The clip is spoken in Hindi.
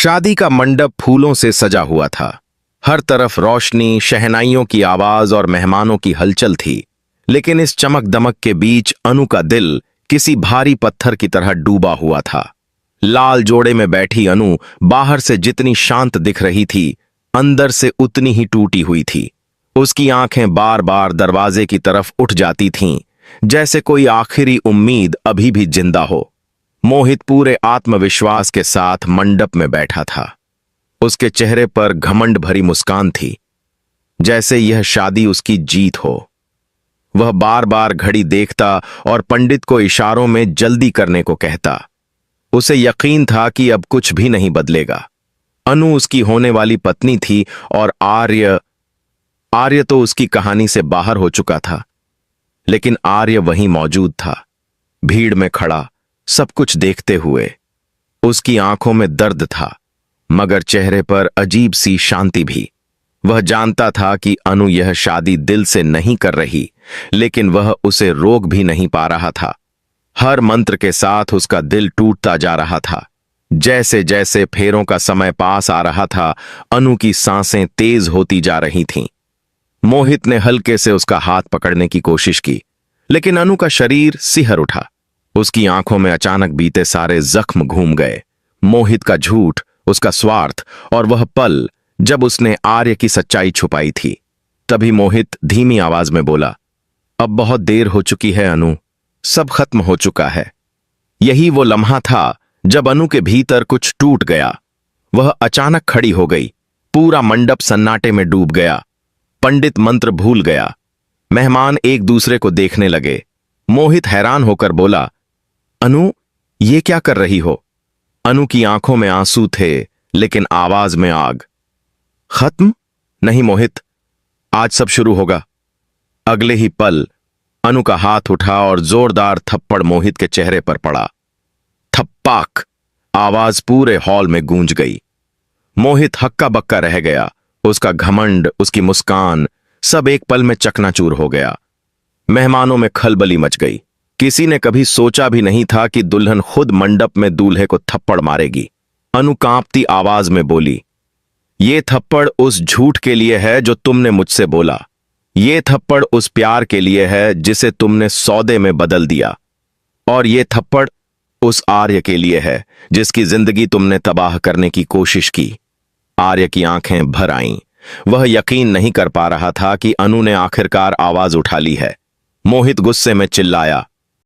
शादी का मंडप फूलों से सजा हुआ था। हर तरफ रोशनी, शहनाइयों की आवाज और मेहमानों की हलचल थी। लेकिन इस चमक दमक के बीच अनु का दिल किसी भारी पत्थर की तरह डूबा हुआ था। लाल जोड़े में बैठी अनु बाहर से जितनी शांत दिख रही थी, अंदर से उतनी ही टूटी हुई थी। उसकी आंखें बार बार दरवाजे की तरफ उठ जाती थीं, जैसे कोई आखिरी उम्मीद अभी भी जिंदा हो। मोहित पूरे आत्मविश्वास के साथ मंडप में बैठा था। उसके चेहरे पर घमंड भरी मुस्कान थी, जैसे यह शादी उसकी जीत हो। वह बार बार घड़ी देखता और पंडित को इशारों में जल्दी करने को कहता। उसे यकीन था कि अब कुछ भी नहीं बदलेगा। अनु उसकी होने वाली पत्नी थी और आर्य तो उसकी कहानी से बाहर हो चुका था। लेकिन आर्य वहीं मौजूद था, भीड़ में खड़ा, सब कुछ देखते हुए। उसकी आंखों में दर्द था, मगर चेहरे पर अजीब सी शांति भी। वह जानता था कि अनु यह शादी दिल से नहीं कर रही, लेकिन वह उसे रोक भी नहीं पा रहा था। हर मंत्र के साथ उसका दिल टूटता जा रहा था। जैसे जैसे फेरों का समय पास आ रहा था, अनु की सांसें तेज होती जा रही थीं। मोहित ने हल्के से उसका हाथ पकड़ने की कोशिश की, लेकिन अनु का शरीर सिहर उठा। उसकी आंखों में अचानक बीते सारे जख्म घूम गए। मोहित का झूठ, उसका स्वार्थ और वह पल जब उसने आर्य की सच्चाई छुपाई थी। तभी मोहित धीमी आवाज में बोला, अब बहुत देर हो चुकी है अनु, सब खत्म हो चुका है। यही वो लम्हा था जब अनु के भीतर कुछ टूट गया। वह अचानक खड़ी हो गई। पूरा मंडप सन्नाटे में डूब गया। पंडित मंत्र भूल गया। मेहमान एक दूसरे को देखने लगे। मोहित हैरान होकर बोला, अनु, ये क्या कर रही हो? अनु की आंखों में आंसू थे, लेकिन आवाज में आग। खत्म? नहीं मोहित, आज सब शुरू होगा। अगले ही पल अनु का हाथ उठा और जोरदार थप्पड़ मोहित के चेहरे पर पड़ा। थप्पाक! आवाज पूरे हॉल में गूंज गई। मोहित हक्का बक्का रह गया। उसका घमंड, उसकी मुस्कान, सब एक पल में चकनाचूर हो गया। मेहमानों में खलबली मच गई। किसी ने कभी सोचा भी नहीं था कि दुल्हन खुद मंडप में दूल्हे को थप्पड़ मारेगी। अनु कांपती आवाज में बोली, ये थप्पड़ उस झूठ के लिए है जो तुमने मुझसे बोला। ये थप्पड़ उस प्यार के लिए है जिसे तुमने सौदे में बदल दिया। और ये थप्पड़ उस आर्य के लिए है जिसकी जिंदगी तुमने तबाह करने की कोशिश की। आर्य की आंखें भर आईं। वह यकीन नहीं कर पा रहा था कि अनु ने आखिरकार आवाज उठा ली है। मोहित गुस्से में चिल्लाया,